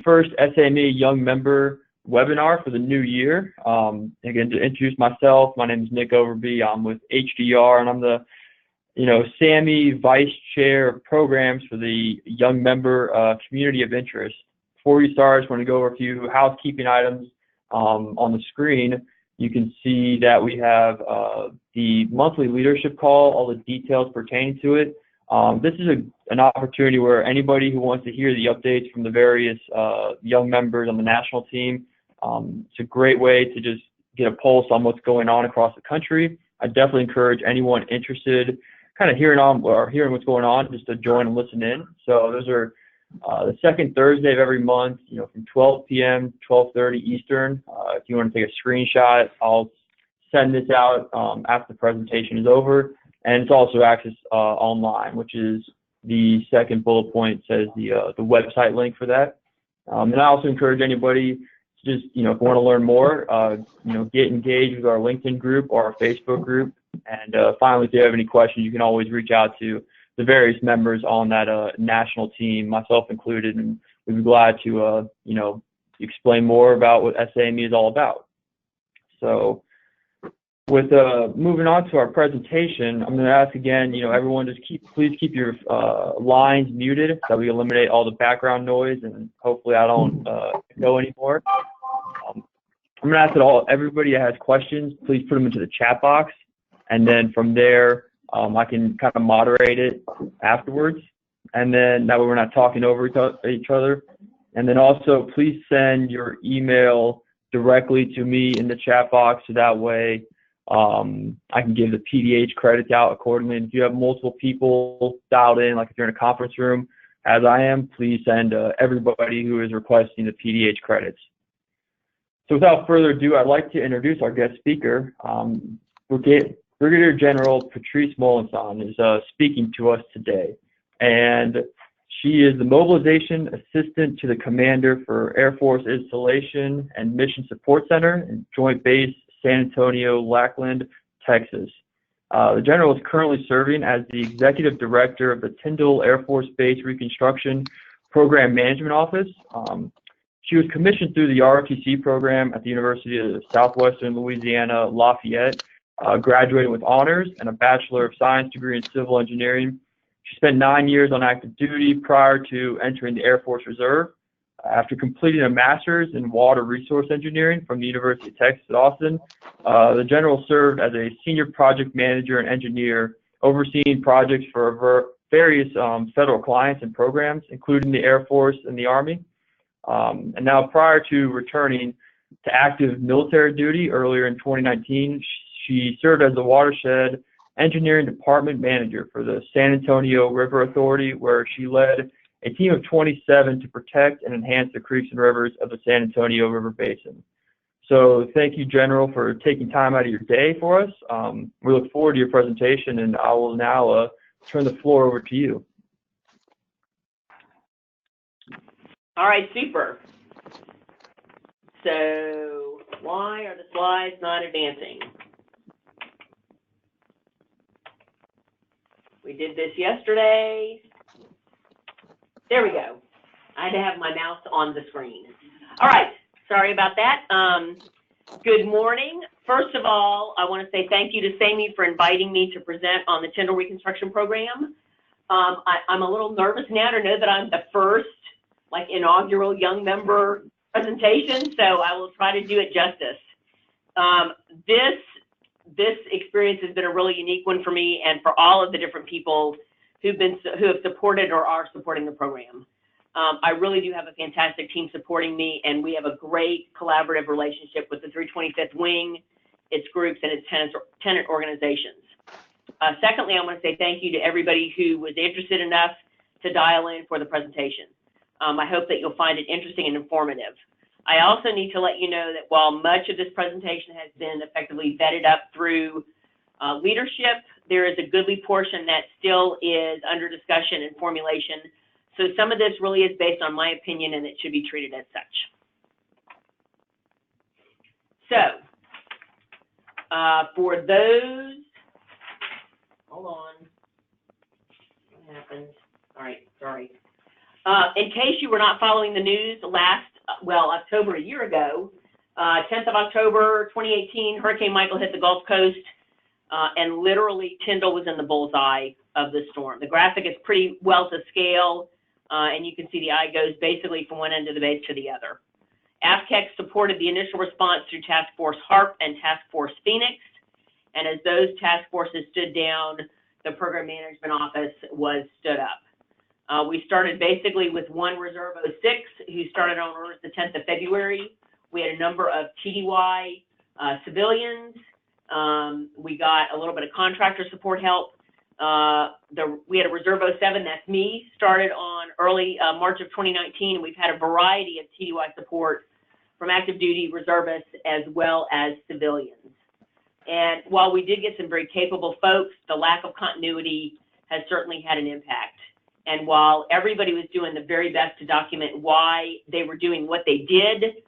first SAME Young Member webinar for the new year. Again, to introduce myself, my name is Nick Overby. I'm with HDR, and I'm the SAME Vice Chair of Programs for the Young Member Community of Interest. Before we start, I just want to go over a few housekeeping items. On the screen, you can see that we have the monthly leadership call, all the details pertaining to it. This is an opportunity where anybody who wants to hear the updates from the various young members on the national team, it's a great way to just get a pulse on what's going on across the country. I definitely encourage anyone interested, kind of hearing what's going on, just to join and listen in. So those are the second Thursday of every month, from 12 p.m. 12:30 Eastern. If you want to take a screenshot, I'll send this out after the presentation is over. And it's also accessed online, which is the second bullet point, says the website link for that. And I also encourage anybody to just, if you want to learn more, get engaged with our LinkedIn group or our Facebook group. And finally, if you have any questions, you can always reach out to the various members on that national team, myself included, and we'd be glad to, explain more about what SAME is all about. So with moving on to our presentation, I'm going to ask again, everyone just please keep your lines muted so that we eliminate all the background noise, and hopefully I don't go anymore. I'm going to ask that everybody that has questions, please put them into the chat box, and then from there, I can kind of moderate it afterwards, and then that way we're not talking over each other. And then also, please send your email directly to me in the chat box, so that way I can give the PDH credits out accordingly. And if you have multiple people dialed in, like if you're in a conference room, as I am, please send everybody who is requesting the PDH credits. So without further ado, I'd like to introduce our guest speaker. Brigadier General Patrice Melançon is speaking to us today, and she is the Mobilization Assistant to the Commander for Air Force Installation and Mission Support Center in Joint Base San Antonio-Lackland, Texas. The General is currently serving as the Executive Director of the Tyndall Air Force Base Reconstruction Program Management Office. She was commissioned through the ROTC program at the University of Southwestern Louisiana, Lafayette, graduating with honors and a Bachelor of Science degree in Civil Engineering. She spent 9 years on active duty prior to entering the Air Force Reserve. After completing a Master's in Water Resource Engineering from the University of Texas at Austin, the General served as a Senior Project Manager and Engineer, overseeing projects for various federal clients and programs, including the Air Force and the Army. And now, prior to returning to active military duty earlier in 2019, she served as the Watershed Engineering Department Manager for the San Antonio River Authority, where she led a team of 27 to protect and enhance the creeks and rivers of the San Antonio River Basin. So thank you, General, for taking time out of your day for us. We look forward to your presentation, and I will now turn the floor over to you. All right, super. So why are the slides not advancing? We did this yesterday. There we go. I had to have my mouse on the screen. All right, sorry about that. Good morning. First of all, I want to say thank you to SAME for inviting me to present on the Tyndall Reconstruction Program. I'm a little nervous now to know that I'm the first, inaugural young member presentation, so I will try to do it justice. This experience has been a really unique one for me and for all of the different people who have supported or are supporting the program. I really do have a fantastic team supporting me, and we have a great collaborative relationship with the 325th Wing, its groups, and its tenant organizations. Secondly, I want to say thank you to everybody who was interested enough to dial in for the presentation. I hope that you'll find it interesting and informative. I also need to let you know that while much of this presentation has been effectively vetted up through leadership, there is a goodly portion that still is under discussion and formulation. So some of this really is based on my opinion, and it should be treated as such. So for those, hold on, what happened? All right, sorry. In case you were not following the news, October a year ago, 10th of October 2018, Hurricane Michael hit the Gulf Coast, and literally Tyndall was in the bullseye of the storm. The graphic is pretty well to scale, and you can see the eye goes basically from one end of the base to the other. AFCEC supported the initial response through Task Force HARP and Task Force Phoenix, and as those task forces stood down, the Program Management Office was stood up. We started basically with one Reserve 06 who started on orders the 10th of February. We had a number of TDY civilians. We got a little bit of contractor support help. We had a Reserve 07, that's me, started on early March of 2019. We've had a variety of TDY support from active duty reservists as well as civilians. And while we did get some very capable folks, the lack of continuity has certainly had an impact. And while everybody was doing the very best to document why they were doing what they did,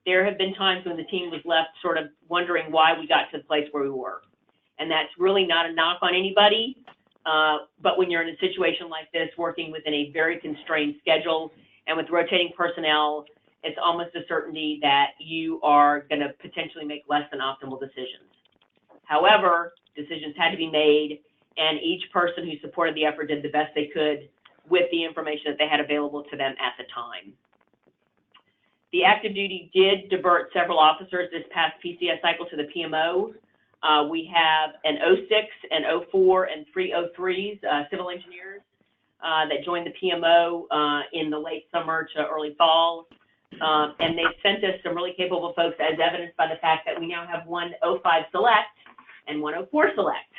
there have been times when the team was left sort of wondering why we got to the place where we were. And that's really not a knock on anybody, but when you're in a situation like this, working within a very constrained schedule and with rotating personnel, it's almost a certainty that you are going to potentially make less than optimal decisions. However, decisions had to be made, and each person who supported the effort did the best they could with the information that they had available to them at the time. The active duty did divert several officers this past PCS cycle to the PMO. We have an 06, an 04, and 3 03s, civil engineers that joined the PMO in the late summer to early fall. And they sent us some really capable folks, as evidenced by the fact that we now have one 05 select and one 04 select.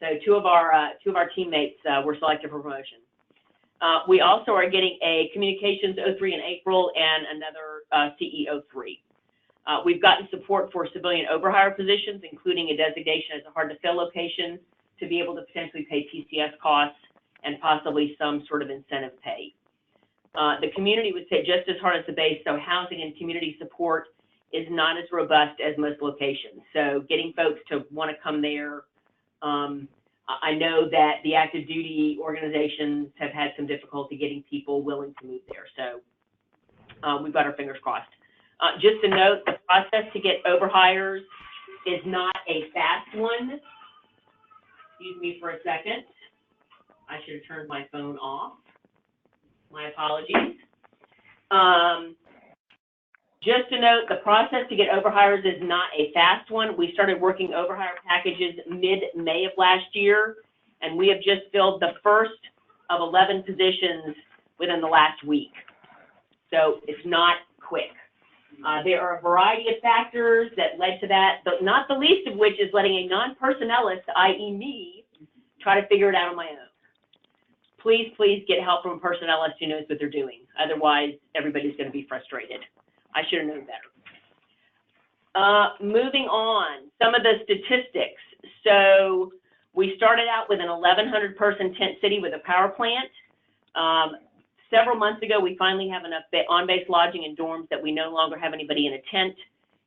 So two of our teammates were selected for promotion. We also are getting a communications 03 in April and another CE 03. We've gotten support for civilian overhire positions, including a designation as a hard-to-fill location to be able to potentially pay PCS costs and possibly some sort of incentive pay. The community would say just as hard as the base, so housing and community support is not as robust as most locations. So getting folks to want to come there, I know that the active duty organizations have had some difficulty getting people willing to move there. So we've got our fingers crossed. Just a note, the process to get overhires is not a fast one. Excuse me for a second. I should have turned my phone off. My apologies. Just to note, the process to get overhires is not a fast one. We started working overhire packages mid-May of last year, and we have just filled the first of 11 positions within the last week. So it's not quick. There are a variety of factors that led to that, but not the least of which is letting a non-personnelist, i.e. me, try to figure it out on my own. Please, please get help from a personnelist who knows what they're doing. Otherwise, everybody's going to be frustrated. I should have known better. Moving on, some of the statistics. So we started out with an 1,100 person tent city with a power plant. Several months ago, we finally have enough on-base lodging and dorms that we no longer have anybody in a tent,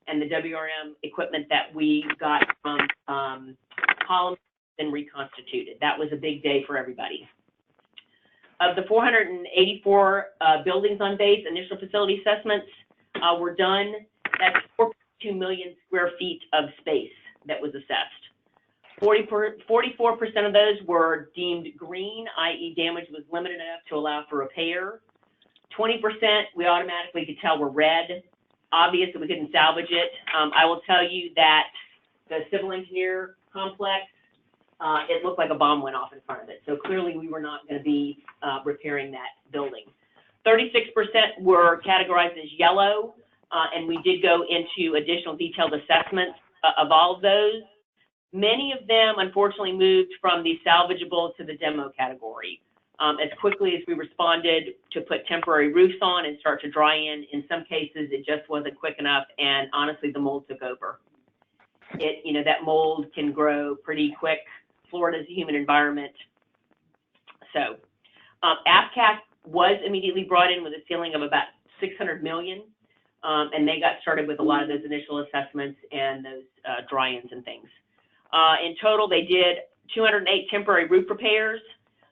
and the WRM equipment that we got from Holland has been reconstituted. That was a big day for everybody. Of the 484 buildings on base, initial facility assessments were done. That's 4.2 million square feet of space that was assessed. 44% of those were deemed green, i.e. damage was limited enough to allow for repair. 20% we automatically could tell were red, obvious that we couldn't salvage it. I will tell you that the civil engineer complex, it looked like a bomb went off in front of it. So clearly we were not going to be repairing that building. 36% were categorized as yellow, and we did go into additional detailed assessments of all of those. Many of them, unfortunately, moved from the salvageable to the demo category. As quickly as we responded to put temporary roofs on and start to dry in some cases, it just wasn't quick enough, and honestly, the mold took over. That mold can grow pretty quick. Florida's a humid environment. So AFCAC was immediately brought in with a ceiling of about $600 million, and they got started with a lot of those initial assessments and those dry-ins and things. In total, they did 208 temporary roof repairs,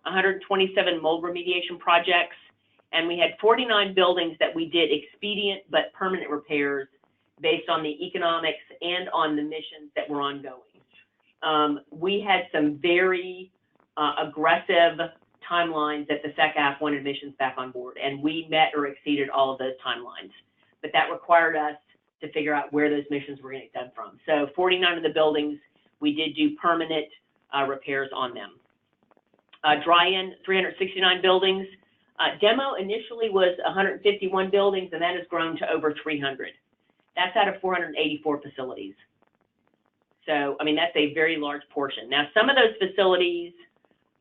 127 mold remediation projects, And we had 49 buildings that we did expedient but permanent repairs based on the economics and on the missions that were ongoing. We had some very aggressive timelines that the SECAF wanted missions back on board, and we met or exceeded all of those timelines. But that required us to figure out where those missions were going to get done from. So 49 of the buildings, we did do permanent repairs on them. Dry-in, 369 buildings. Demo initially was 151 buildings, and that has grown to over 300. That's out of 484 facilities. So, I mean, that's a very large portion. Now, some of those facilities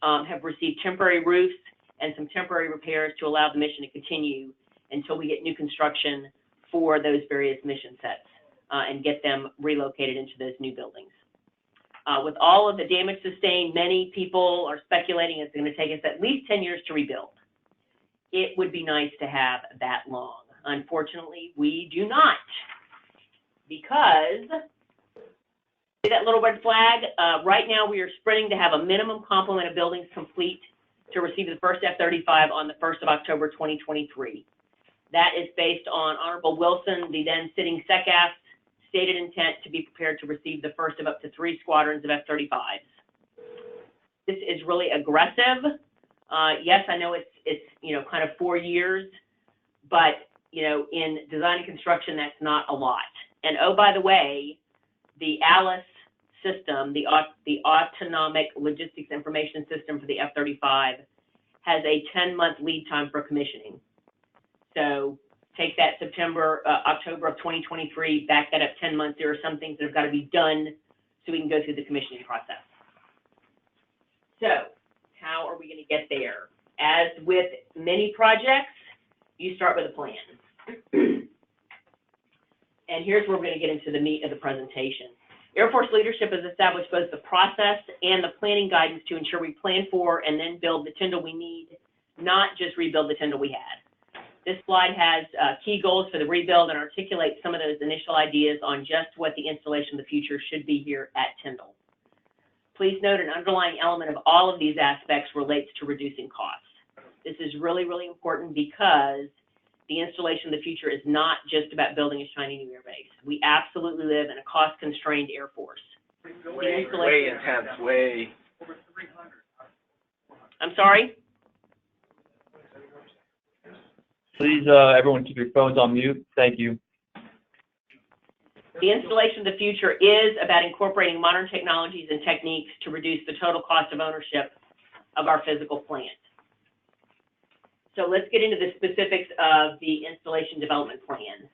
have received temporary roofs and some temporary repairs to allow the mission to continue until we get new construction for those various mission sets and get them relocated into those new buildings. With all of the damage sustained, many people are speculating it's going to take us at least 10 years to rebuild. It would be nice to have that long. Unfortunately, we do not, because see that little red flag? Right now, we are sprinting to have a minimum complement of buildings complete to receive the first F-35 on the 1st of October, 2023. That is based on Honorable Wilson, the then sitting SECAF's stated intent to be prepared to receive the first of up to 3 squadrons of F-35s. This is really aggressive. Yes, I know it's kind of 4 years, but in design and construction, that's not a lot. And oh, by the way, the ALICE system, the Autonomic Logistics Information System for the F-35, has a 10-month lead time for commissioning. So take that October of 2023, back that up 10 months. There are some things that have got to be done so we can go through the commissioning process. So how are we going to get there? As with many projects, you start with a plan. And here's where we're going to get into the meat of the presentation. Air Force leadership has established both the process and the planning guidance to ensure we plan for and then build the Tyndall we need, not just rebuild the Tyndall we had. This slide has key goals for the rebuild and articulates some of those initial ideas on just what the installation of the future should be here at Tyndall. Please note an underlying element of all of these aspects relates to reducing costs. This is really, really important because the installation of the future is not just about building a shiny new airbase. We absolutely live in a cost-constrained Air Force. Way intense, way. Over 300. I'm sorry? Please, everyone, keep your phones on mute. Thank you. The installation of the future is about incorporating modern technologies and techniques to reduce the total cost of ownership of our physical plant. So let's get into the specifics of the installation development plan.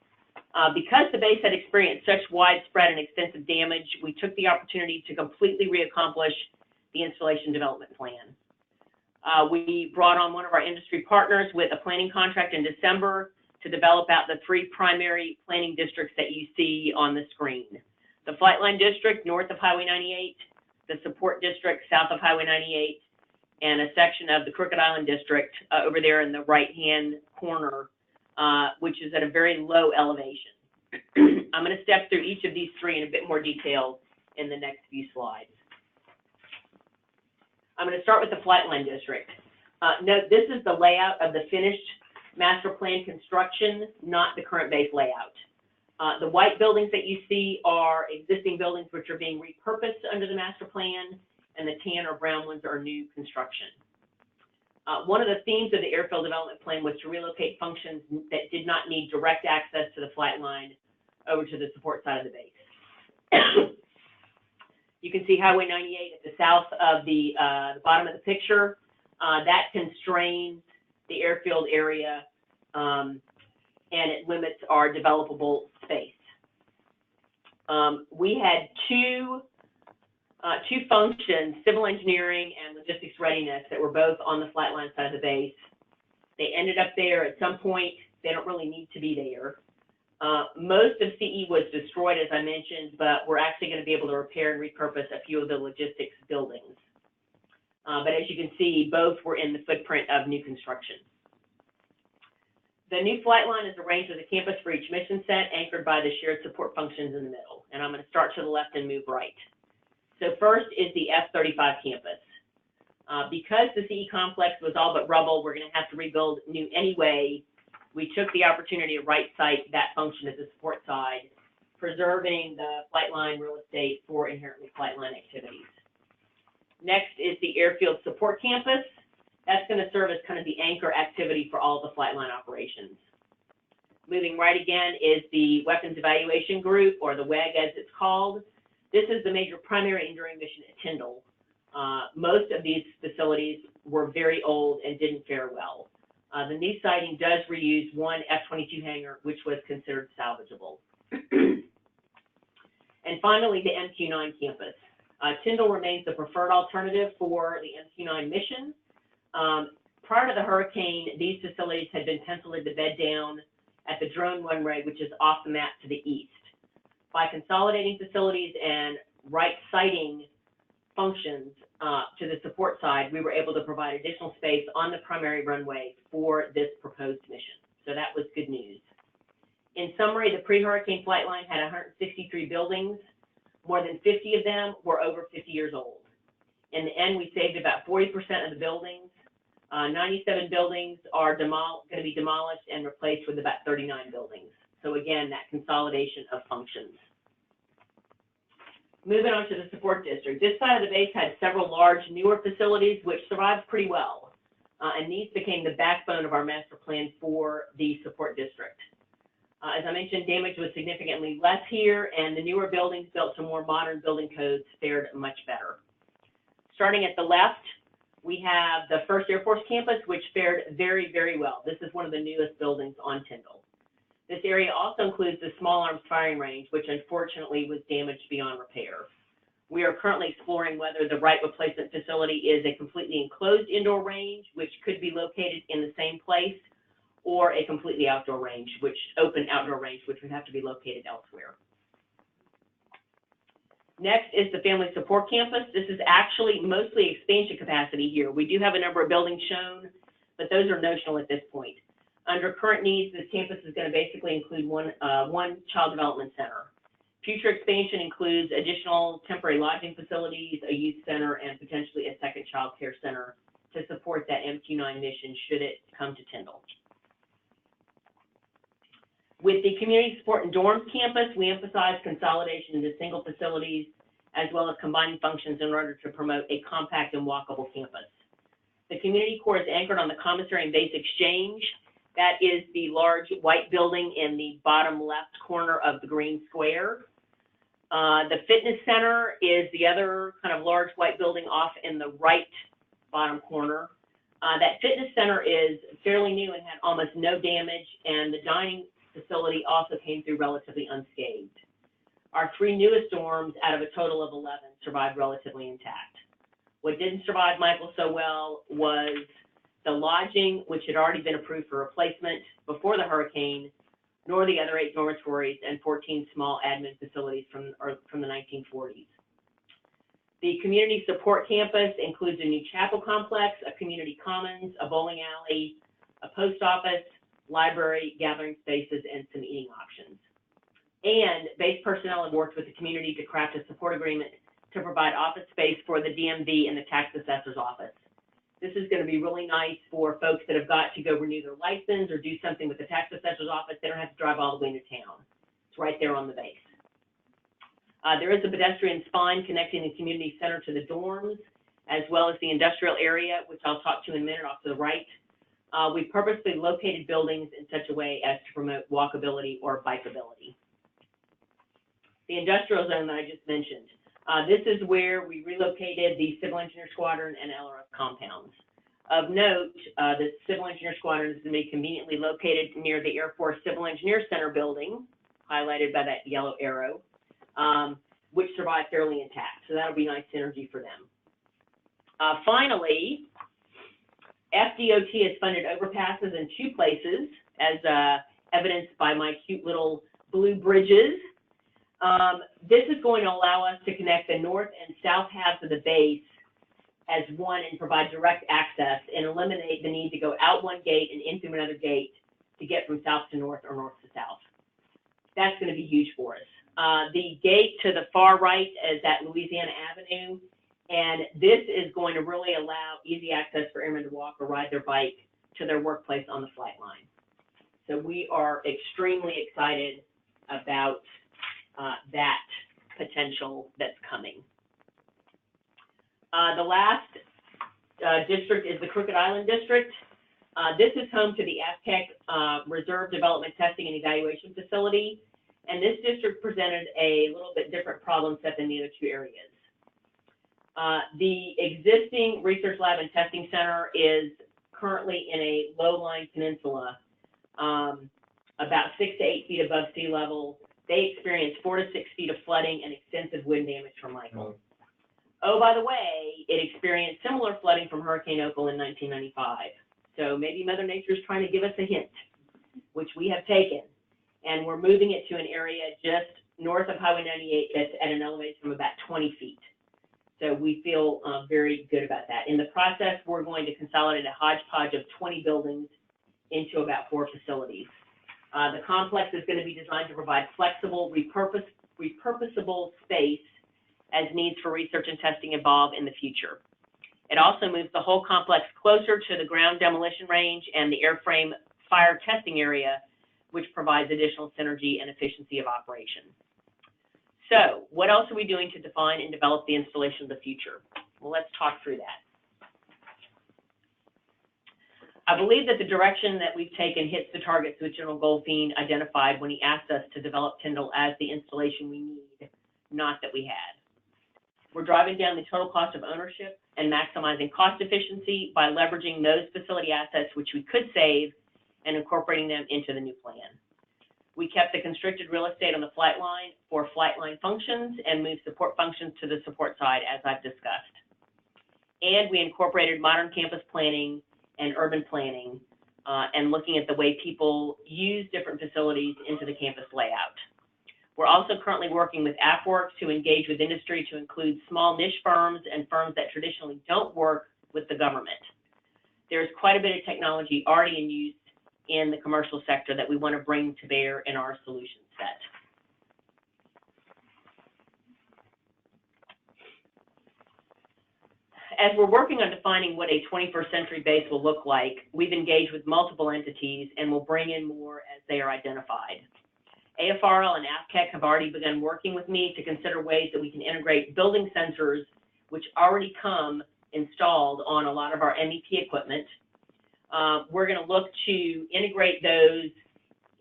Because the base had experienced such widespread and extensive damage, we took the opportunity to completely reaccomplish the installation development plan. We brought on one of our industry partners with a planning contract in December to develop out the 3 primary planning districts that you see on the screen. The Flightline District, north of Highway 98, the Support District, south of Highway 98, and a section of the Crooked Island District over there in the right-hand corner, which is at a very low elevation. I'm going to step through each of these 3 in a bit more detail in the next few slides. I'm going to start with the Flightline District. Note, this is the layout of the finished master plan construction, not the current base layout. The white buildings that you see are existing buildings which are being repurposed under the master plan, and the tan or brown ones are new construction. One of the themes of the airfield development plan was to relocate functions that did not need direct access to the flight line over to the support side of the base. You can see Highway 98 at the south of the bottom of the picture. That constrains the airfield area and it limits our developable space. We had two functions, civil engineering and logistics readiness, that were both on the flight line side of the base. They ended up there at some point. They don't really need to be there. Most of CE was destroyed, as I mentioned, but we're actually going to be able to repair and repurpose a few of the logistics buildings. But as you can see, both were in the footprint of new construction. The new flight line is arranged as a campus for each mission set, anchored by the shared support functions in the middle. And I'm going to start to the left and move right. So first is the F-35 campus. Because the CE complex was all but rubble, we're going to have to rebuild new anyway. We took the opportunity to right-site that function at the support side, preserving the flight line real estate for inherently flight line activities. Next is the Airfield Support Campus. That's going to serve as kind of the anchor activity for all the flight line operations. Moving right again is the Weapons Evaluation Group, or the WEG as it's called. This is the major primary enduring mission at Tyndall. Most of these facilities were very old and didn't fare well. The new siting does reuse one F-22 hangar, which was considered salvageable. And finally, the MQ-9 campus. Tyndall remains the preferred alternative for the MQ-9 mission. Prior to the hurricane, these facilities had been penciled into bed down at the drone runway, which is off the map to the east. By consolidating facilities and right-siting functions to the support side, we were able to provide additional space on the primary runway for this proposed mission. So that was good news. In summary, the pre-hurricane flight line had 163 buildings. More than 50 of them were over 50 years old. In the end, we saved about 40% of the buildings. 97 buildings are going to be demolished and replaced with about 39 buildings. So again, that consolidation of functions. Moving on to the support district. This side of the base had several large, newer facilities which survived pretty well. And these became the backbone of our master plan for the support district. As I mentioned, damage was significantly less here, and the newer buildings built to more modern building codes fared much better. Starting at the left, we have the first Air Force campus, which fared very, very well. This is one of the newest buildings on Tyndall. This area also includes the small arms firing range, which unfortunately was damaged beyond repair. We are currently exploring whether the right replacement facility is a completely enclosed indoor range, which could be located in the same place, or a completely outdoor range, open outdoor range, which would have to be located elsewhere. Next is the Family Support Campus. This is actually mostly expansion capacity here. We do have a number of buildings shown, but those are notional at this point. Under current needs, this campus is going to basically include one child development center. Future expansion includes additional temporary lodging facilities, a youth center, and potentially a second child care center to support that MQ-9 mission should it come to Tyndall. With the Community Support and Dorms campus, we emphasize consolidation into single facilities as well as combining functions in order to promote a compact and walkable campus. The community core is anchored on the commissary and base exchange. That is the large white building in the bottom left corner of the green square. The fitness center is the other kind of large white building off in the right bottom corner. That fitness center is fairly new and had almost no damage, and the dining facility also came through relatively unscathed. Our three newest dorms out of a total of 11 survived relatively intact. What didn't survive, Michael, so well was the lodging, which had already been approved for replacement before the hurricane, nor the other 8 dormitories and 14 small admin facilities from the 1940s. The Community Support Campus includes a new chapel complex, a community commons, a bowling alley, a post office, library, gathering spaces, and some eating options. And base personnel have worked with the community to craft a support agreement to provide office space for the DMV and the tax assessor's office. This is going to be really nice for folks that have got to go renew their license or do something with the tax assessor's office. They don't have to drive all the way into town. It's right there on the base. There is a pedestrian spine connecting the community center to the dorms, as well as the industrial area, which I'll talk to in a minute off to the right. We purposely located buildings in such a way as to promote walkability or bikeability. The industrial zone that I just mentioned. This is where we relocated the Civil Engineer Squadron and LRF compounds. Of note, the Civil Engineer Squadron is going to be conveniently located near the Air Force Civil Engineer Center building, highlighted by that yellow arrow, which survived fairly intact. So that'll be nice synergy for them. Finally, FDOT has funded overpasses in 2 places, as evidenced by my cute little blue bridges. This is going to allow us to connect the north and south halves of the base as one and provide direct access and eliminate the need to go out one gate and in through another gate to get from south to north or north to south. That's going to be huge for us. The gate to the far right is at Louisiana Avenue, And this is going to really allow easy access for airmen to walk or ride their bike to their workplace on the flight line. So we are extremely excited about that potential that's coming. The last district is the Crooked Island District. This is home to the AFB Reserve Development Testing and Evaluation Facility, and this district presented a little bit different problem set than the other two areas. The existing research lab and testing center is currently in a low-lying peninsula, about 6 to 8 feet above sea level. They experienced 4 to 6 feet of flooding and extensive wind damage from Michael. Oh, by the way, it experienced similar flooding from Hurricane Opal in 1995. So maybe Mother Nature is trying to give us a hint, which we have taken, and we're moving it to an area just north of Highway 98 that's at an elevation of about 20 feet. So we feel very good about that. In the process, we're going to consolidate a hodgepodge of 20 buildings into about 4 facilities. The complex is going to be designed to provide flexible, repurposable space as needs for research and testing evolve in the future. It also moves the whole complex closer to the ground demolition range and the airframe fire testing area, which provides additional synergy and efficiency of operation. So what else are we doing to define and develop the installation of the future? Well, let's talk through that. I believe that the direction that we've taken hits the targets which General Goldfein identified when he asked us to develop Tyndall as the installation we need, not that we had. We're driving down the total cost of ownership and maximizing cost efficiency by leveraging those facility assets which we could save and incorporating them into the new plan. We kept the constricted real estate on the flight line for flight line functions and moved support functions to the support side, as I've discussed. And we incorporated modern campus planning and urban planning and looking at the way people use different facilities into the campus layout. We're also currently working with AFWorks to engage with industry to include small niche firms and firms that traditionally don't work with the government. There's quite a bit of technology already in use in the commercial sector that we want to bring to bear in our solution set. As we're working on defining what a 21st century base will look like, we've engaged with multiple entities and will bring in more as they are identified. AFRL and AFCEC have already begun working with me to consider ways that we can integrate building sensors, which already come installed on a lot of our MEP equipment. We're going to look to integrate those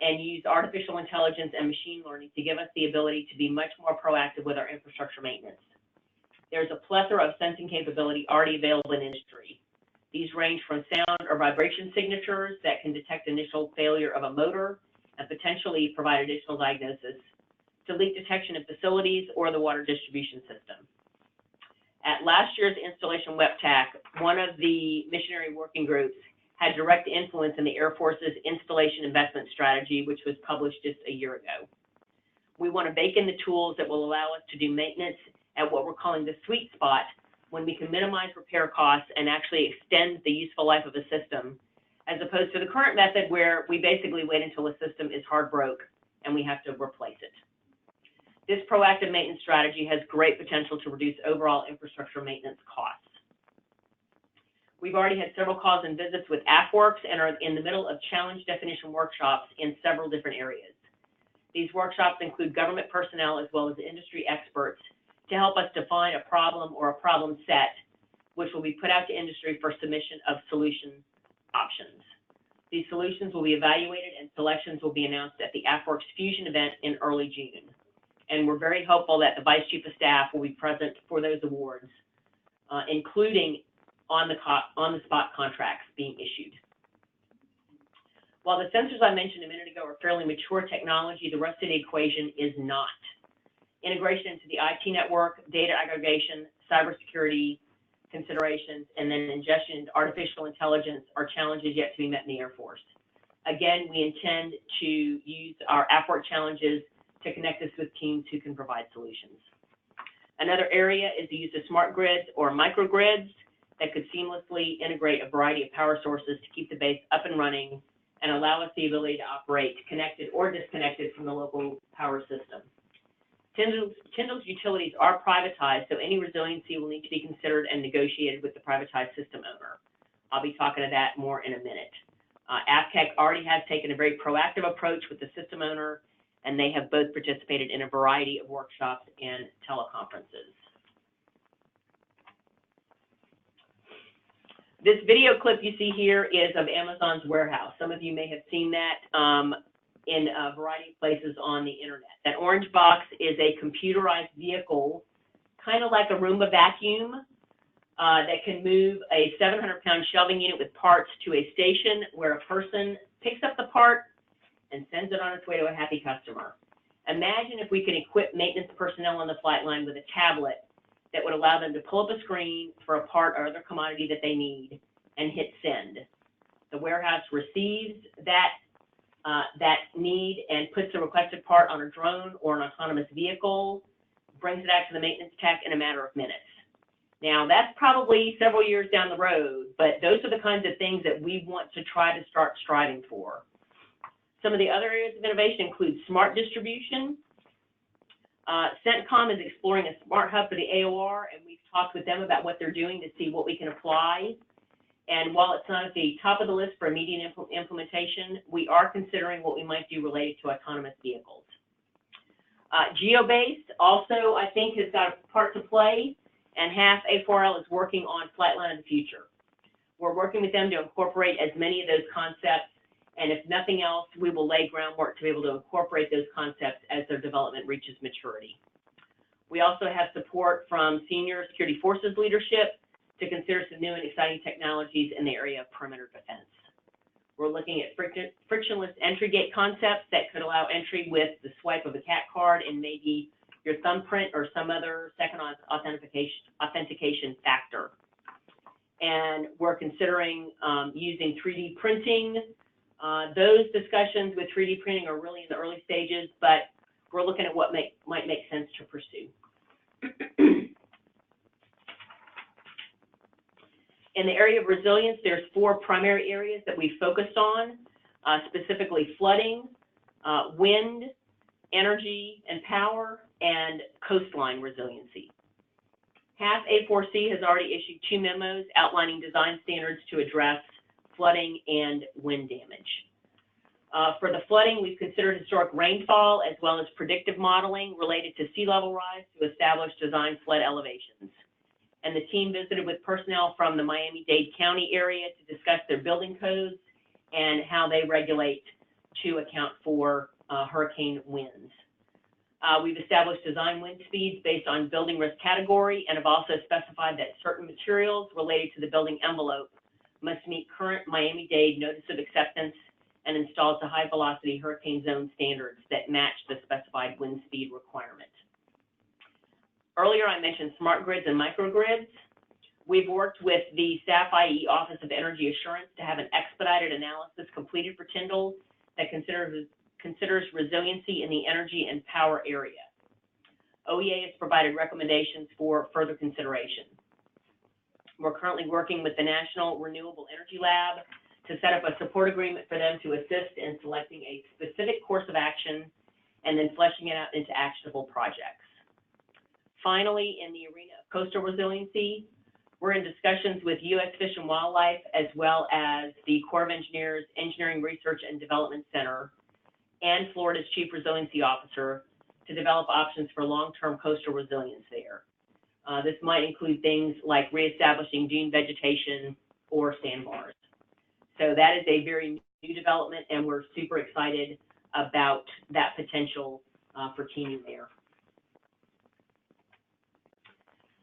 and use artificial intelligence and machine learning to give us the ability to be much more proactive with our infrastructure maintenance. There's a plethora of sensing capability already available in industry. These range from sound or vibration signatures that can detect initial failure of a motor and potentially provide additional diagnosis, to leak detection in facilities or the water distribution system. At last year's installation WEPTAC, one of the missionary working groups had direct influence in the Air Force's installation investment strategy, which was published just a year ago. We want to bake in the tools that will allow us to do maintenance at what we're calling the sweet spot, when we can minimize repair costs and actually extend the useful life of a system, as opposed to the current method where we basically wait until a system is hard broke and we have to replace it. This proactive maintenance strategy has great potential to reduce overall infrastructure maintenance costs. We've already had several calls and visits with AFWorks and are in the middle of challenge definition workshops in several different areas. These workshops include government personnel as well as industry experts to help us define a problem or a problem set, which will be put out to industry for submission of solution options. These solutions will be evaluated and selections will be announced at the AFWorks Fusion event in early June. And we're very hopeful that the Vice Chief of Staff will be present for those awards, including on the spot contracts being issued. While the sensors I mentioned a minute ago are fairly mature technology, the rest of the equation is not. Integration into the IT network, data aggregation, cybersecurity considerations, and then ingestion into artificial intelligence are challenges yet to be met in the Air Force. Again, we intend to use our AFWork challenges to connect us with teams who can provide solutions. Another area is the use of smart grids or microgrids that could seamlessly integrate a variety of power sources to keep the base up and running and allow us the ability to operate connected or disconnected from the local power system. Tyndall's utilities are privatized, so any resiliency will need to be considered and negotiated with the privatized system owner. I'll be talking to that more in a minute. AFCAC already has taken a very proactive approach with the system owner, and they have both participated in a variety of workshops and teleconferences. This video clip you see here is of Amazon's warehouse. Some of you may have seen that in a variety of places on the internet. That orange box is a computerized vehicle, kind of like a Roomba vacuum, that can move a 700-pound shelving unit with parts to a station where a person picks up the part and sends it on its way to a happy customer. Imagine if we could equip maintenance personnel on the flight line with a tablet that would allow them to pull up a screen for a part or other commodity that they need and hit send. The warehouse receives that need and puts the requested part on a drone or an autonomous vehicle, brings it out to the maintenance tech in a matter of minutes. Now, that's probably several years down the road, but those are the kinds of things that we want to try to start striving for. Some of the other areas of innovation include smart distribution. CENTCOM is exploring a smart hub for the AOR, and we've talked with them about what they're doing to see what we can apply. And while it's not at the top of the list for immediate implementation, we are considering what we might do related to autonomous vehicles. GeoBase also, I think, has got a part to play, and half A4L is working on Flightline of the Future. We're working with them to incorporate as many of those concepts, and if nothing else, we will lay groundwork to be able to incorporate those concepts as their development reaches maturity. We also have support from senior security forces leadership to consider some new and exciting technologies in the area of perimeter defense. We're looking at frictionless entry gate concepts that could allow entry with the swipe of a CAT card and maybe your thumbprint or some other second authentication factor. And we're considering using 3D printing. Those discussions with 3D printing are really in the early stages, but we're looking at what might make sense to pursue. In the area of resilience, there's 4 primary areas that we focused on, specifically flooding, wind, energy and power, and coastline resiliency. HAF A4C has already issued 2 memos outlining design standards to address flooding and wind damage. For the flooding, we've considered historic rainfall as well as predictive modeling related to sea level rise to establish design flood elevations. And the team visited with personnel from the Miami-Dade County area to discuss their building codes and how they regulate to account for hurricane winds. We've established design wind speeds based on building risk category and have also specified that certain materials related to the building envelope must meet current Miami-Dade notice of acceptance and install to high velocity hurricane zone standards that match the specified wind speed requirement. Earlier I mentioned smart grids and microgrids. We've worked with the Staff IE Office of Energy Assurance to have an expedited analysis completed for Tyndall that considers resiliency in the energy and power area. OEA has provided recommendations for further consideration. We're currently working with the National Renewable Energy Lab to set up a support agreement for them to assist in selecting a specific course of action and then fleshing it out into actionable projects. Finally, in the arena of coastal resiliency, we're in discussions with U.S. Fish and Wildlife as well as the Corps of Engineers Engineering Research and Development Center and Florida's Chief Resiliency Officer to develop options for long-term coastal resilience there. This might include things like reestablishing dune vegetation or sandbars. So that is a very new development, and we're super excited about that potential for teaming there.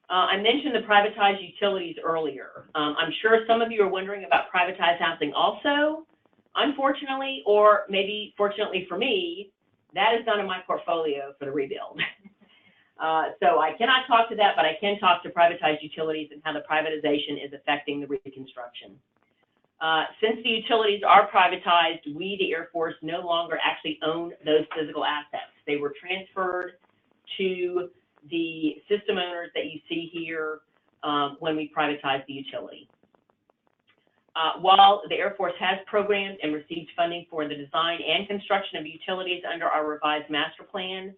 I mentioned the privatized utilities earlier. I'm sure some of you are wondering about privatized housing also. Unfortunately, or maybe fortunately for me, that is not in my portfolio for the rebuild. So I cannot talk to that, but I can talk to privatized utilities and how the privatization is affecting the reconstruction. Since the utilities are privatized, we, the Air Force, no longer actually own those physical assets. They were transferred to the system owners that you see here when we privatized the utility. While the Air Force has programmed and received funding for the design and construction of utilities under our revised master plan,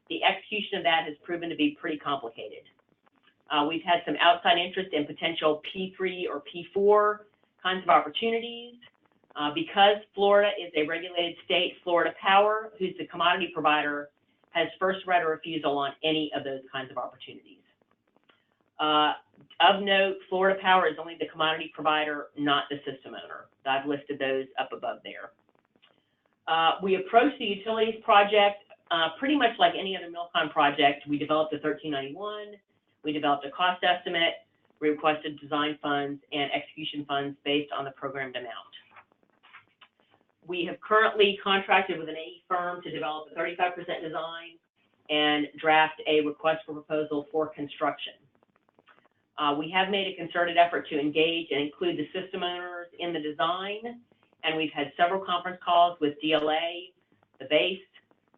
the execution of that has proven to be pretty complicated. We've had some outside interest in potential P3 or P4 kinds of opportunities. Because Florida is a regulated state, Florida Power, who's the commodity provider, has first right of refusal on any of those kinds of opportunities. Of note, Florida Power is only the commodity provider, not the system owner. I've listed those up above there. We approached the utilities project pretty much like any other Milkon project. We developed a 1391, we developed a cost estimate, we requested design funds and execution funds based on the programmed amount. We have currently contracted with an AE firm to develop a 35% design and draft a request for proposal for construction. We have made a concerted effort to engage and include the system owners in the design, and we've had several conference calls with DLA, the base,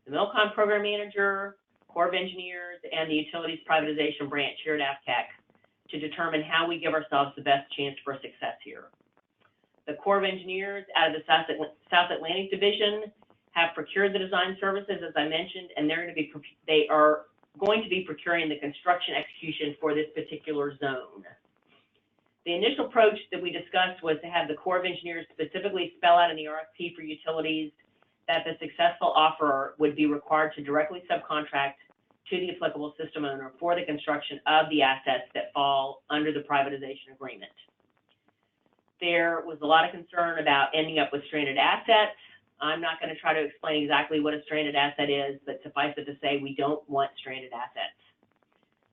the Milkon program manager, Corps of Engineers, and the utilities privatization branch here at AFCAC to determine how we give ourselves the best chance for success here. The Corps of Engineers out of the South Atlantic Division have procured the design services, as I mentioned, and they are going to be procuring the construction execution for this particular zone. The initial approach that we discussed was to have the Corps of Engineers specifically spell out in the RFP for utilities that the successful offeror would be required to directly subcontract to the applicable system owner for the construction of the assets that fall under the privatization agreement. There was a lot of concern about ending up with stranded assets. I'm not going to try to explain exactly what a stranded asset is, but suffice it to say, we don't want stranded assets.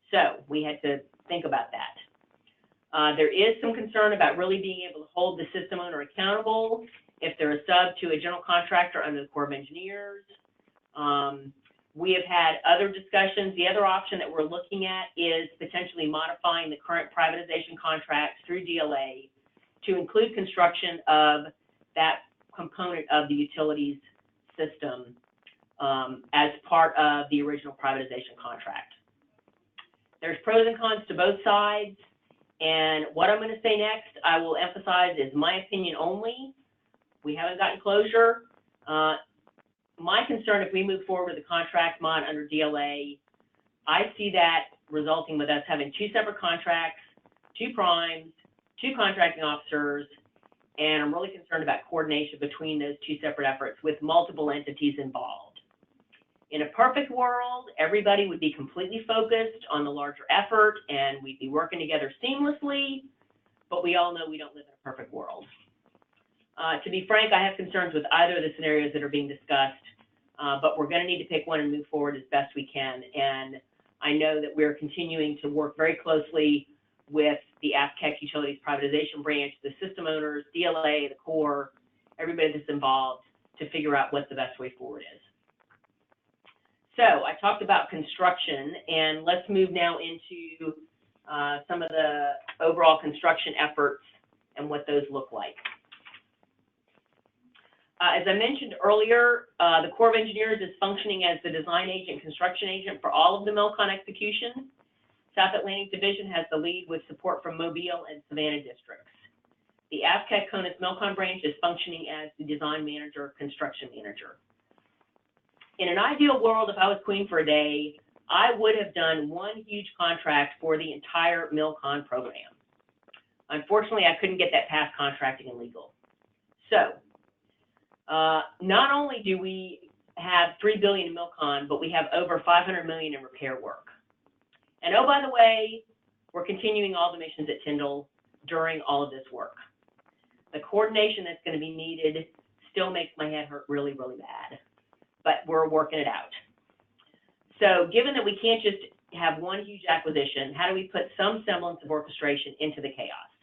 So we had to think about that. There is some concern about really being able to hold the system owner accountable if they're a sub to a general contractor under the Corps of Engineers. We have had other discussions. The other option that we're looking at is potentially modifying the current privatization contracts through DLA to include construction of that component of the utilities system as part of the original privatization contract. There's pros and cons to both sides, and what I'm going to say next, I will emphasize, is my opinion only. We haven't gotten closure. My concern, if we move forward with the contract mod under DLA, I see that resulting with us having two separate contracts, two primes, two contracting officers, and I'm really concerned about coordination between those two separate efforts with multiple entities involved. In a perfect world, everybody would be completely focused on the larger effort and we'd be working together seamlessly, but we all know we don't live in a perfect world. To be frank, I have concerns with either of the scenarios that are being discussed, but we're going to need to pick one and move forward as best we can. And I know that we're continuing to work very closely with the AFCAC Utilities Privatization Branch, the system owners, DLA, the Corps, everybody that's involved to figure out what the best way forward is. So I talked about construction, and let's move now into some of the overall construction efforts and what those look like. As I mentioned earlier, the Corps of Engineers is functioning as the design agent, construction agent for all of the Milkon execution. South Atlantic Division has the lead with support from Mobile and Savannah districts. The AFCAC CONUS Milkon branch is functioning as the design manager, construction manager. In an ideal world, if I was queen for a day, I would have done one huge contract for the entire Milkon program. Unfortunately, I couldn't get that past contracting and legal. So, not only do we have $3 billion in Milkon, but we have over $500 million in repair work. And oh, by the way, we're continuing all the missions at Tyndall during all of this work. The coordination that's going to be needed still makes my head hurt really, really bad, but we're working it out. So given that we can't just have one huge acquisition, how do we put some semblance of orchestration into the chaos?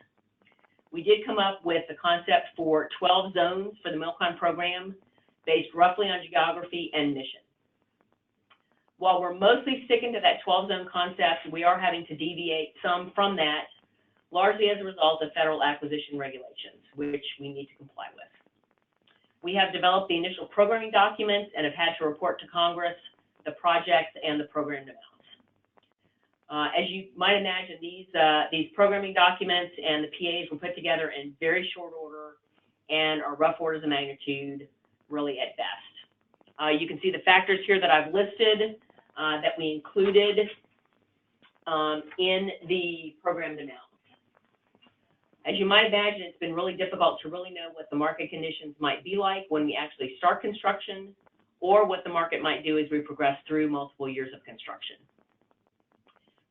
We did come up with the concept for 12 zones for the Milkon program based roughly on geography and mission. While we're mostly sticking to that 12-zone concept, we are having to deviate some from that, largely as a result of federal acquisition regulations, which we need to comply with. We have developed the initial programming documents and have had to report to Congress the projects and the programmed amounts. As you might imagine, these programming documents and the PAs were put together in very short order and are rough orders of magnitude, really at best. You can see the factors here that I've listed. that we included in the programmed amounts. As you might imagine, it's been really difficult to really know what the market conditions might be like when we actually start construction, or what the market might do as we progress through multiple years of construction.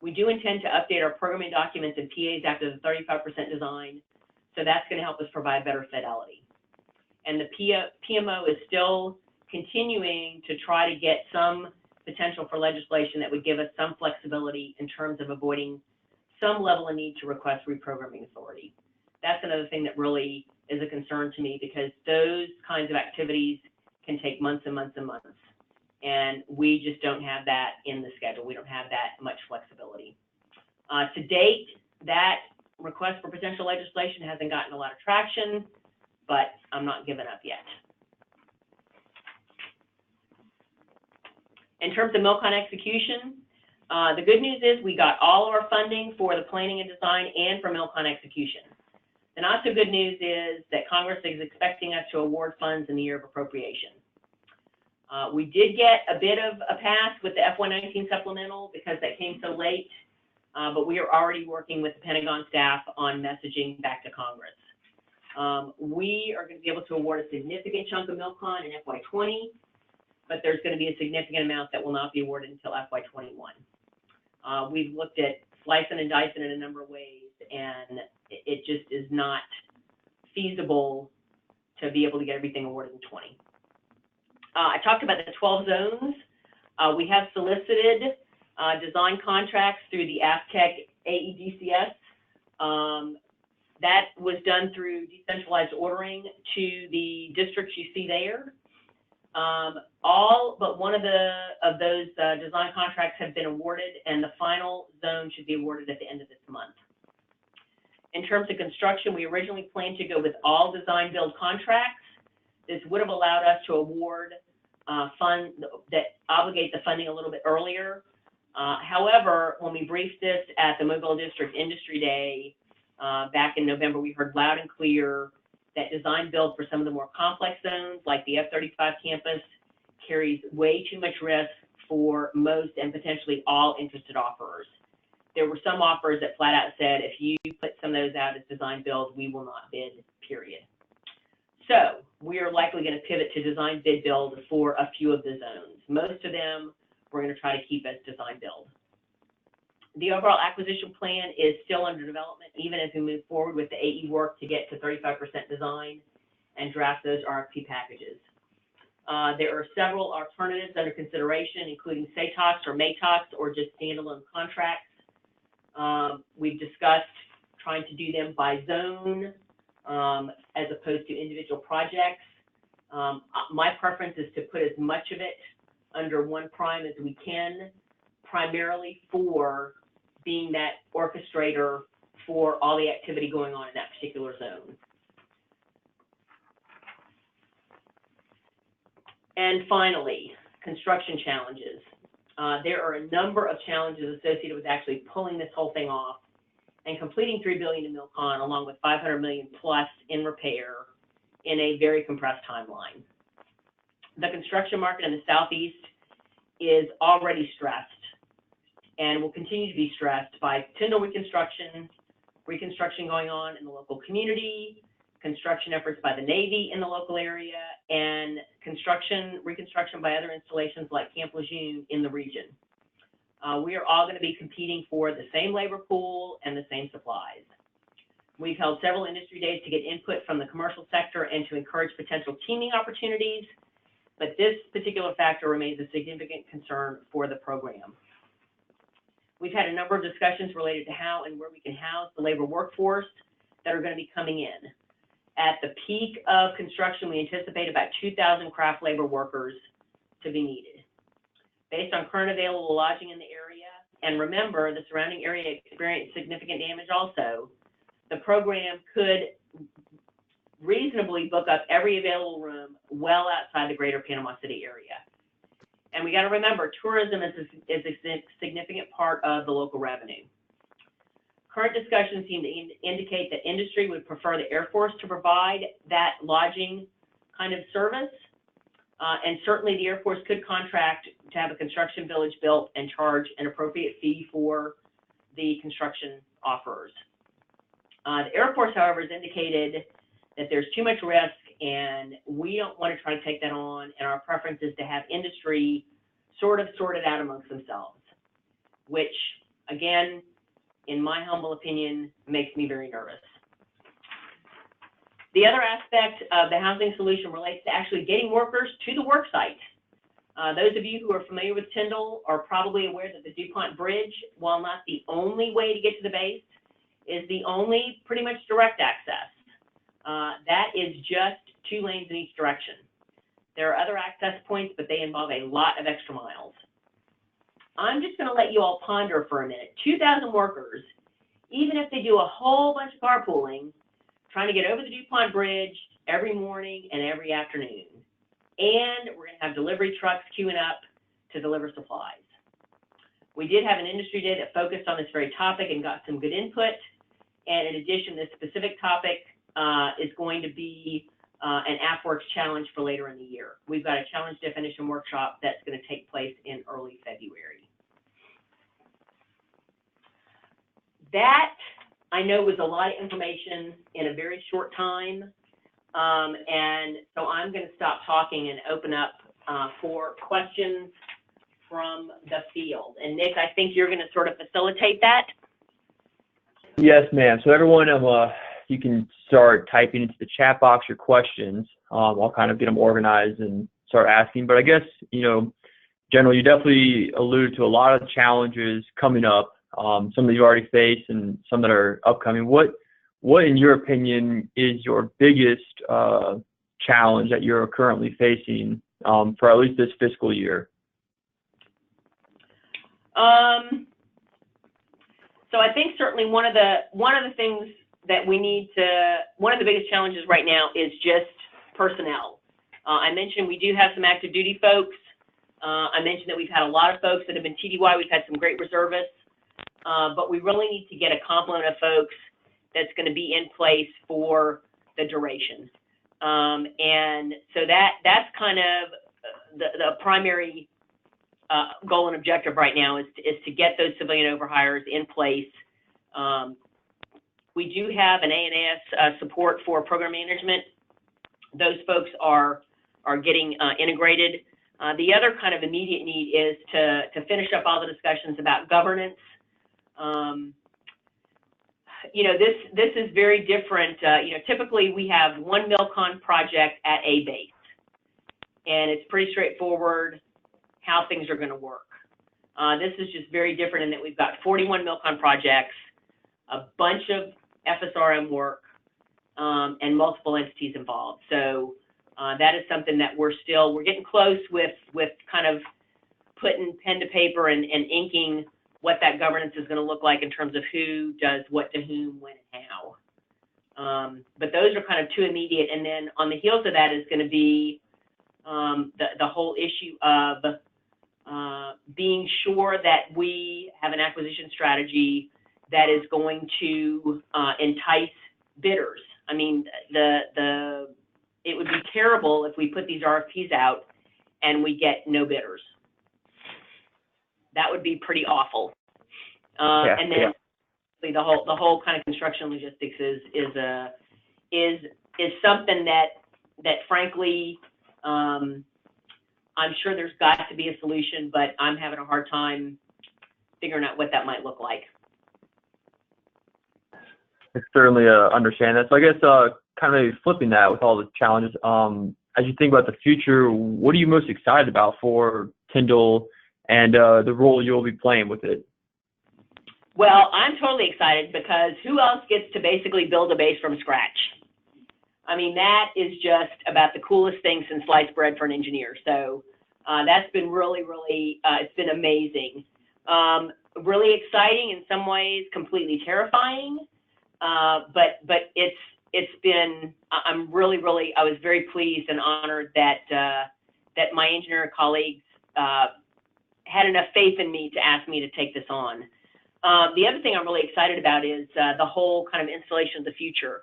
We do intend to update our programming documents and PAs after the 35% design, so that's going to help us provide better fidelity. And the PMO is still continuing to try to get some potential for legislation that would give us some flexibility in terms of avoiding some level of need to request reprogramming authority. That's another thing that really is a concern to me, because those kinds of activities can take months and months and months. And we just don't have that in the schedule. We don't have that much flexibility. To date, that request for potential legislation hasn't gotten a lot of traction, but I'm not giving up yet. In terms of Milkon execution, the good news is we got all of our funding for the planning and design and for Milkon execution. The not so good news is that Congress is expecting us to award funds in the year of appropriation. We did get a bit of a pass with the FY19 supplemental because that came so late, but we are already working with the Pentagon staff on messaging back to Congress. We are going to be able to award a significant chunk of Milkon in FY20, but there's going to be a significant amount that will not be awarded until FY21. We've looked at slicing and dicing in a number of ways, and it just is not feasible to be able to get everything awarded in 20. I talked about the 12 zones. We have solicited design contracts through the AFTEC AEDCS. That was done through decentralized ordering to the districts you see there. All but one of those design contracts have been awarded, and the final zone should be awarded at the end of this month. In terms of construction, we originally planned to go with all design build contracts. This would have allowed us to award funds that obligate the funding a little bit earlier. However, when we briefed this at the Mobile District Industry Day back in November, we heard loud and clear that design build for some of the more complex zones, like the F-35 campus, carries way too much risk for most and potentially all interested offerers. There were some offers that flat out said, if you put some of those out as design build, we will not bid, period. So we are likely going to pivot to design bid build for a few of the zones. Most of them we're going to try to keep as design build. The overall acquisition plan is still under development, even as we move forward with the AE work to get to 35% design and draft those RFP packages. There are several alternatives under consideration, including SATOCs or MATOCs or just standalone contracts. We've discussed trying to do them by zone as opposed to individual projects. My preference is to put as much of it under one prime as we can, primarily for being that orchestrator for all the activity going on in that particular zone. And finally, construction challenges. There are a number of challenges associated with actually pulling this whole thing off and completing $3 billion in Milkon, along with $500 million plus in repair in a very compressed timeline. The construction market in the Southeast is already stressed and will continue to be stressed by Tyndall reconstruction going on in the local community, construction efforts by the Navy in the local area, and reconstruction by other installations like Camp Lejeune in the region. We are all going to be competing for the same labor pool and the same supplies. We've held several industry days to get input from the commercial sector and to encourage potential teaming opportunities, but this particular factor remains a significant concern for the program. We've had a number of discussions related to how and where we can house the labor workforce that are going to be coming in. At the peak of construction, we anticipate about 2,000 craft labor workers to be needed. Based on current available lodging in the area, and remember, the surrounding area experienced significant damage also, the program could reasonably book up every available room well outside the greater Panama City area. And we got to remember, tourism is a significant part of the local revenue. Current discussions seem to indicate that industry would prefer the Air Force to provide that lodging kind of service. And certainly the Air Force could contract to have a construction village built and charge an appropriate fee for the construction offerers. The Air Force, however, has indicated that there's too much risk and we don't want to try to take that on, and our preference is to have industry sort of sort it out amongst themselves, which, again, in my humble opinion, makes me very nervous. The other aspect of the housing solution relates to actually getting workers to the work site. Those of you who are familiar with Tyndall are probably aware that the DuPont Bridge, while not the only way to get to the base, is the only pretty much direct access. That is just 2 lanes in each direction. There are other access points, but they involve a lot of extra miles. I'm just going to let you all ponder for a minute. 2,000 workers, even if they do a whole bunch of carpooling, trying to get over the DuPont Bridge every morning and every afternoon. And we're going to have delivery trucks queuing up to deliver supplies. We did have an industry day that focused on this very topic and got some good input. And in addition, this specific topic is going to be an AFWorks challenge for later in the year. We've got a challenge definition workshop that's going to take place in early February. That, I know, was a lot of information in a very short time. And so I'm going to stop talking and open up for questions from the field. And Nick, I think you're going to sort of facilitate that. Yes, ma'am. So everyone, you can start typing into the chat box your questions. I'll kind of get them organized and start asking. But I guess, you know, General, you definitely alluded to a lot of challenges coming up. Some that you've already faced and some that are upcoming. What, in your opinion, is your biggest challenge that you're currently facing for at least this fiscal year? So I think certainly one of the things that we need to, one of the biggest challenges right now is just personnel. I mentioned we do have some active duty folks. I mentioned that we've had a lot of folks that have been TDY. We've had some great reservists, but we really need to get a complement of folks that's going to be in place for the duration. And so that's kind of the primary goal and objective right now is to get those civilian overhires in place. We do have an A&AS support for program management. Those folks are getting integrated. The other kind of immediate need is to finish up all the discussions about governance. You know, this is very different. You know, typically we have one Milkon project at a base, and it's pretty straightforward how things are going to work. This is just very different in that we've got 41 Milkon projects, a bunch of FSRM work, and multiple entities involved. So that is something that we're getting close with kind of putting pen to paper and inking what that governance is going to look like in terms of who does what to whom, when, and how. But those are kind of two immediate. And then on the heels of that is going to be the whole issue of being sure that we have an acquisition strategy that is going to entice bidders. I mean, it would be terrible if we put these RFPs out and we get no bidders. That would be pretty awful. And then the whole kind of construction logistics is something that frankly, I'm sure there's got to be a solution, but I'm having a hard time figuring out what that might look like. I certainly understand that. So I guess kind of flipping that with all the challenges, as you think about the future, what are you most excited about for Tyndall and the role you'll be playing with it? Well, I'm totally excited because who else gets to basically build a base from scratch? I mean, that is just about the coolest thing since sliced bread for an engineer. So that's been really, it's been amazing. Really exciting in some ways, completely terrifying. But it's been, I was very pleased and honored that my engineer colleagues had enough faith in me to ask me to take this on. The other thing I'm really excited about is the whole kind of installation of the future.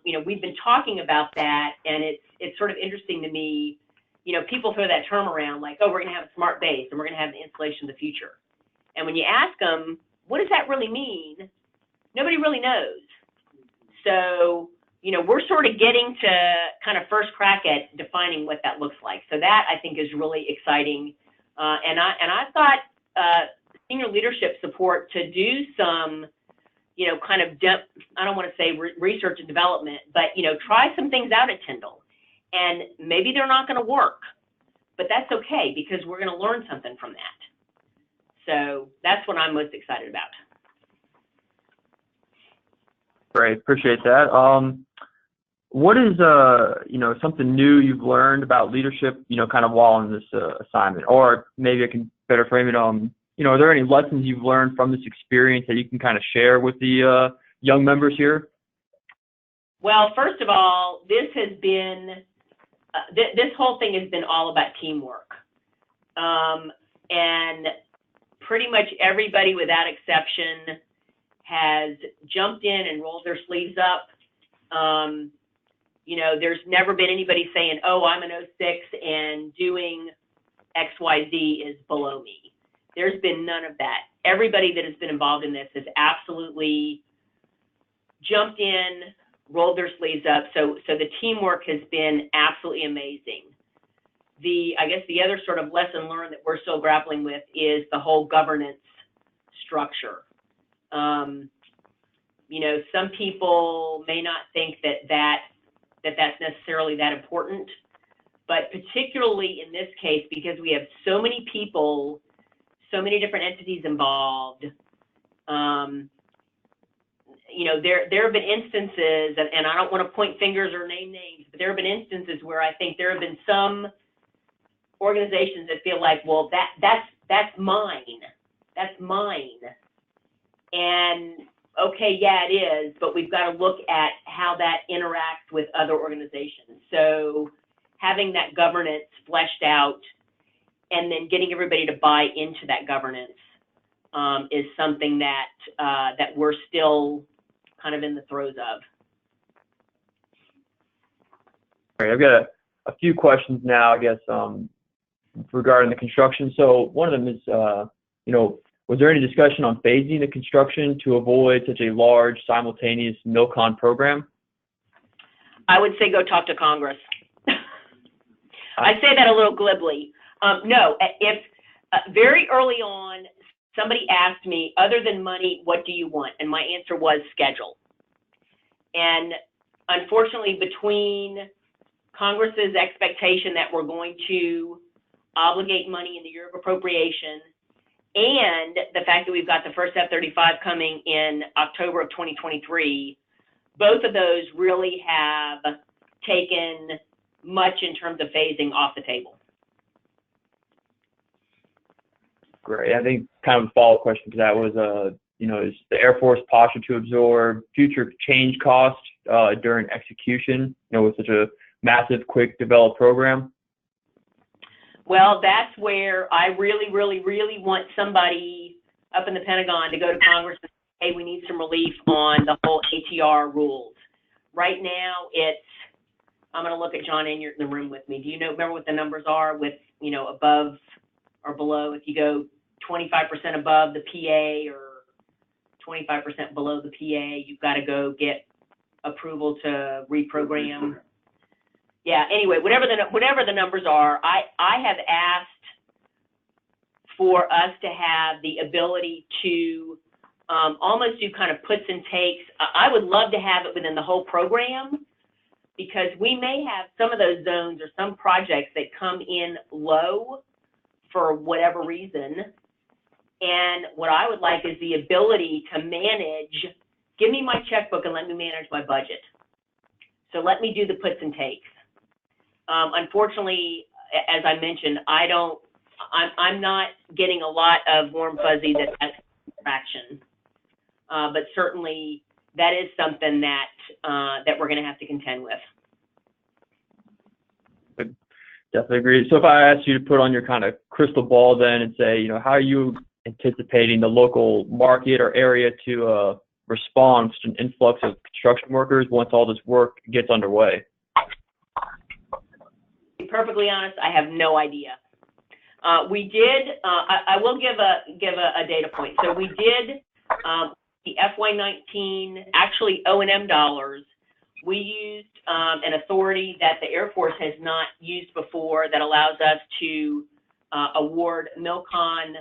You know, we've been talking about that, and it's sort of interesting to me you know, people throw that term around like, oh, we're going to have a smart base and we're going to have the installation of the future. And when you ask them, what does that really mean? Nobody really knows. So, you know, we're sort of getting to kind of first crack at defining what that looks like. So that, I think, is really exciting. And I've got senior leadership support to do some, you know, kind of, I don't want to say research and development, but, you know, try some things out at Tyndall. And maybe they're not going to work, but that's okay because we're going to learn something from that. So that's what I'm most excited about. Great, appreciate that. What is you know, something new you've learned about leadership, you know, kind of while on this assignment? Or maybe I can better frame it, you know, are there any lessons you've learned from this experience that you can kind of share with the young members here? Well, first of all, this has been, this whole thing has been all about teamwork. And pretty much everybody without exception has jumped in and rolled their sleeves up. You know, there's never been anybody saying, oh, I'm an 06 and doing XYZ is below me. There's been none of that. Everybody that has been involved in this has absolutely jumped in, rolled their sleeves up. So the teamwork has been absolutely amazing. I guess the other sort of lesson learned that we're still grappling with is the whole governance structure. You know, some people may not think that's necessarily that important, but particularly in this case, because we have so many people, so many different entities involved, you know, there have been instances, and I don't want to point fingers or name names, but there have been instances where I think there have been some organizations that feel like, well, that's mine. That's mine. And okay, yeah, it is, but we've got to look at how that interacts with other organizations. So having that governance fleshed out and then getting everybody to buy into that governance is something that that we're still kind of in the throes of. All right, I've got a few questions now, I guess, regarding the construction. So one of them is, you know, was there any discussion on phasing the construction to avoid such a large simultaneous Milkon program? I would say go talk to Congress. I say that a little glibly. No, if very early on, somebody asked me, other than money, what do you want? And my answer was schedule. And unfortunately, between Congress's expectation that we're going to obligate money in the year of appropriation and the fact that we've got the first F-35 coming in October of 2023, both of those really have taken much in terms of phasing off the table. Great. I think kind of a follow-up question to that was, you know, is the Air Force posture to absorb future change costs during execution, you know, with such a massive, quick developed program? Well, that's where I really, really, really want somebody up in the Pentagon to go to Congress and say, hey, we need some relief on the whole ATR rules. Right now, I'm going to look at John Enyart in the room with me. Do you remember what the numbers are with, you know, above or below? If you go 25% above the PA or 25% below the PA, you've got to go get approval to reprogram. Yeah, anyway, whatever the numbers are, I have asked for us to have the ability to almost do kind of puts and takes. I would love to have it within the whole program because we may have some of those zones or some projects that come in low for whatever reason. And what I would like is the ability to manage, give me my checkbook and let me manage my budget. So let me do the puts and takes. Unfortunately, as I mentioned, I'm not getting a lot of warm fuzzy that has traction, but certainly that is something that that we're going to have to contend with. Definitely agree. So if I asked you to put on your kind of crystal ball then and say, you know, how are you anticipating the local market or area to respond to an influx of construction workers once all this work gets underway? perfectly honest, I have no idea. We did. I will give a data point. So we did the FY19 actually O&M dollars. We used an authority that the Air Force has not used before that allows us to award Milkon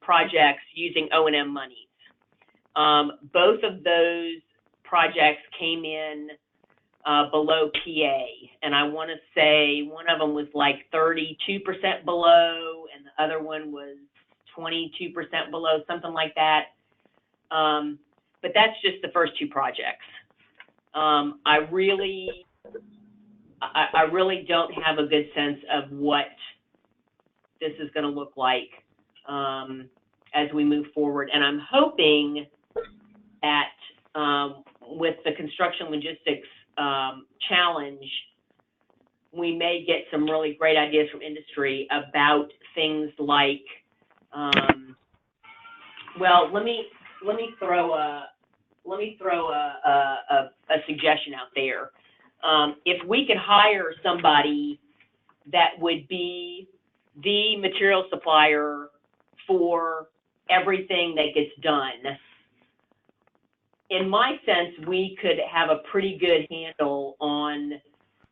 projects using O&M monies. Both of those projects came in below PA, and I want to say one of them was like 32% below, and the other one was 22% below, something like that. But that's just the first two projects. I really don't have a good sense of what this is going to look like as we move forward, and I'm hoping that with the construction logistics challenge, we may get some really great ideas from industry about things like, well, let me throw a suggestion out there. If we could hire somebody that would be the material supplier for everything that gets done, in my sense, we could have a pretty good handle on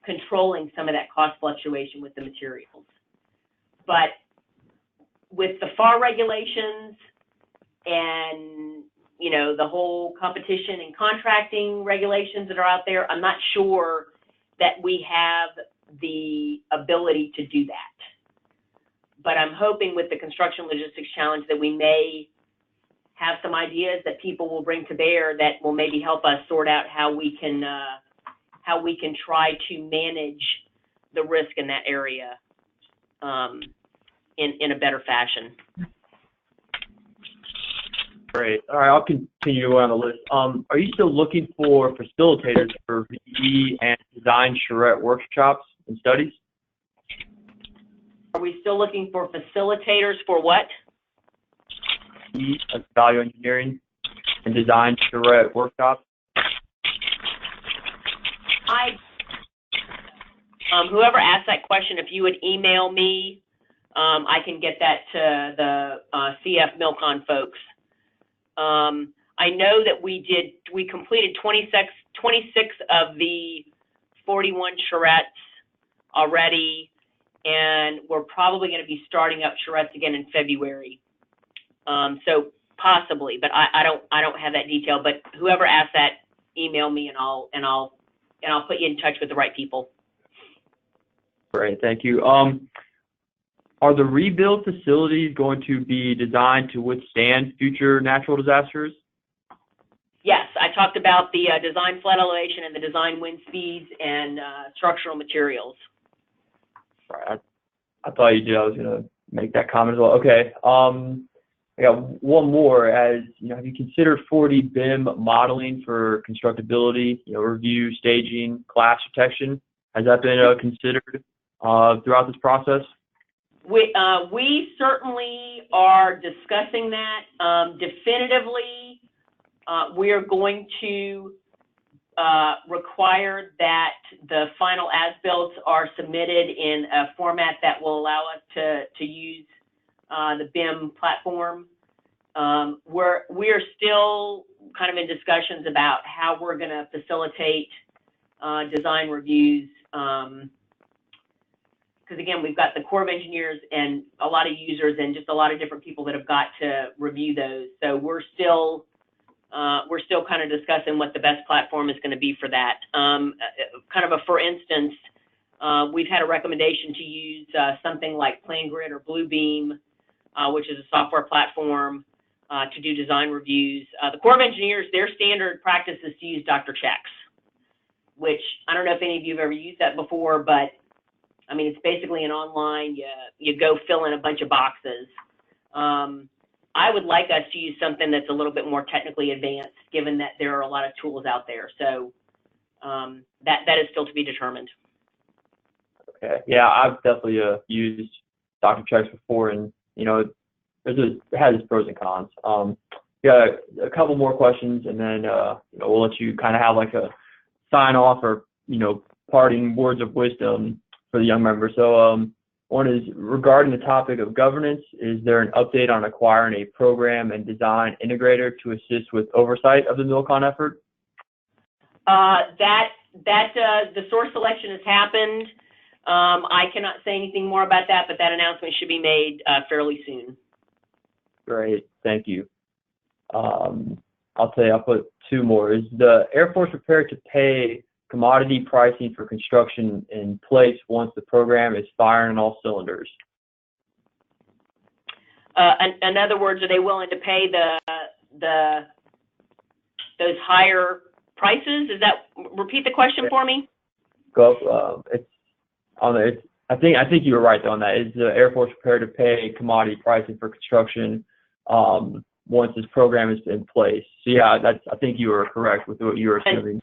controlling some of that cost fluctuation with the materials. But with the FAR regulations and, you know, the whole competition and contracting regulations that are out there, I'm not sure that we have the ability to do that. But I'm hoping with the construction logistics challenge that we may have some ideas that people will bring to bear that will maybe help us sort out how we can try to manage the risk in that area in a better fashion. Great. All right, I'll continue on the list. Are you still looking for facilitators for VE and design charrette workshops and studies? Are we still looking for facilitators for what? Value engineering and design charrette workshops. Whoever asked that question, if you would email me, I can get that to the CF Milkon folks. I know that we completed 26 of the 41 charrettes already, and we're probably going to be starting up charrettes again in February. So possibly, but I don't have that detail. But whoever asked that, email me and I'll put you in touch with the right people. Great, thank you. Are the rebuild facilities going to be designed to withstand future natural disasters? Yes, I talked about the design flood elevation and the design wind speeds and structural materials. Right, I thought you did. I was going to make that comment as well. Okay. I got one more. As you know, have you considered 4D BIM modeling for constructability, review, staging, clash detection? Has that been considered throughout this process? We certainly are discussing that. Definitively, we are going to require that the final as-builts are submitted in a format that will allow us to use the BIM platform. We're still kind of in discussions about how we're going to facilitate design reviews. Because again, we've got the Corps of Engineers and a lot of users and just a lot of different people that have got to review those. So we're still kind of discussing what the best platform is going to be for that. Kind of a for instance, we've had a recommendation to use something like PlanGrid or Bluebeam, which is a software platform to do design reviews. The Corps of Engineers, their standard practice is to use Dr. Checks, which I don't know if any of you have ever used that before, but I mean, it's basically an online, you go fill in a bunch of boxes. I would like us to use something that's a little bit more technically advanced, given that there are a lot of tools out there. So that is still to be determined. Okay. Yeah, I've definitely used Dr. Checks before, and it has its pros and cons. Yeah, a couple more questions, and then we'll let you kind of have like a sign off or parting words of wisdom. for the young members. So one is regarding the topic of governance. Is there an update on acquiring a program and design integrator to assist with oversight of the Milkon effort? The source selection has happened. I cannot say anything more about that, but that announcement should be made fairly soon. Great, thank you. I'll put two more. Is the Air Force prepared to pay commodity pricing for construction in place once the program is firing on all cylinders? In other words, are they willing to pay those higher prices? Repeat the question for me? I think you were right on that. Is the Air Force prepared to pay commodity pricing for construction once this program is in place? So yeah, I think you were correct with what you were assuming.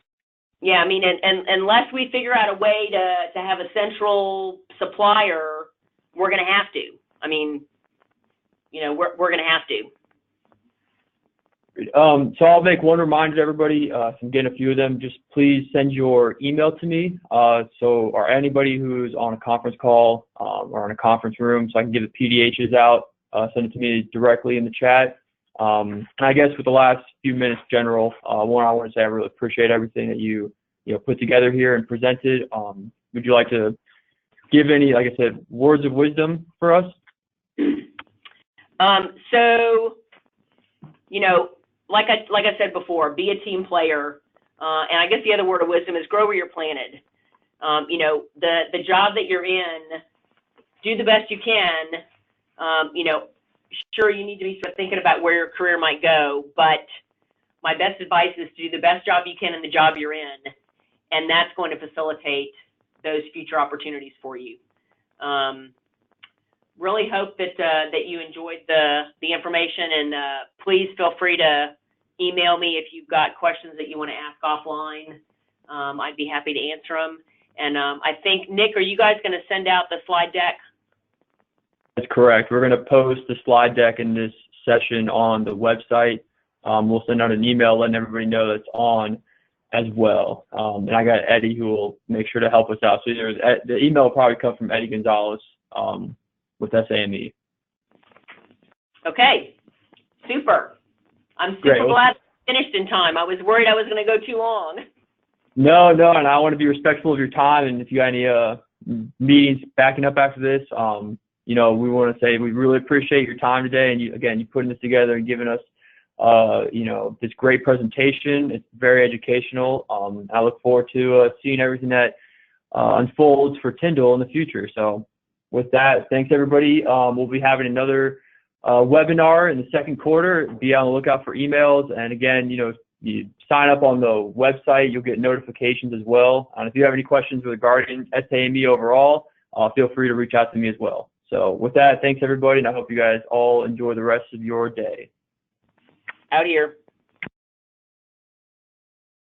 Yeah, I mean, and unless we figure out a way to have a central supplier, we're going to have to. I mean, we're going to have to. So I'll make one reminder to everybody, I'm getting a few of them, just please send your email to me, or anybody who's on a conference call or in a conference room, so I can give the PDHs out, send it to me directly in the chat. And I guess with the last few minutes general, one, I want to say I really appreciate everything that you put together here and presented. Would you like to give any, like I said, words of wisdom for us? Like I said before, be a team player. And I guess the other word of wisdom is grow where you're planted. The job that you're in, do the best you can. Sure, you need to be sort of thinking about where your career might go, but my best advice is to do the best job you can in the job you're in, and that's going to facilitate those future opportunities for you. Really hope that you enjoyed the information, and please feel free to email me if you've got questions that you want to ask offline. I'd be happy to answer them. And I think, Nick, are you guys going to send out the slide deck? That's correct. We're going to post the slide deck in this session on the website. We'll send out an email letting everybody know that's on as well. And I got Eddie who will make sure to help us out. So the email will probably come from Eddie Gonzalez with SAME. Okay, super. I'm super glad I finished in time. I was worried I was going to go too long. No, and I want to be respectful of your time. And if you got any meetings backing up after this, we want to say we really appreciate your time today. And you putting this together and giving us, this great presentation. It's very educational. I look forward to seeing everything that unfolds for Tyndall in the future. So with that, thanks everybody. We'll be having another webinar in the second quarter. Be on the lookout for emails. And again, you sign up on the website, you'll get notifications as well. And if you have any questions regarding SAME overall, feel free to reach out to me as well. So with that, thanks everybody, and I hope you guys all enjoy the rest of your day. Out here.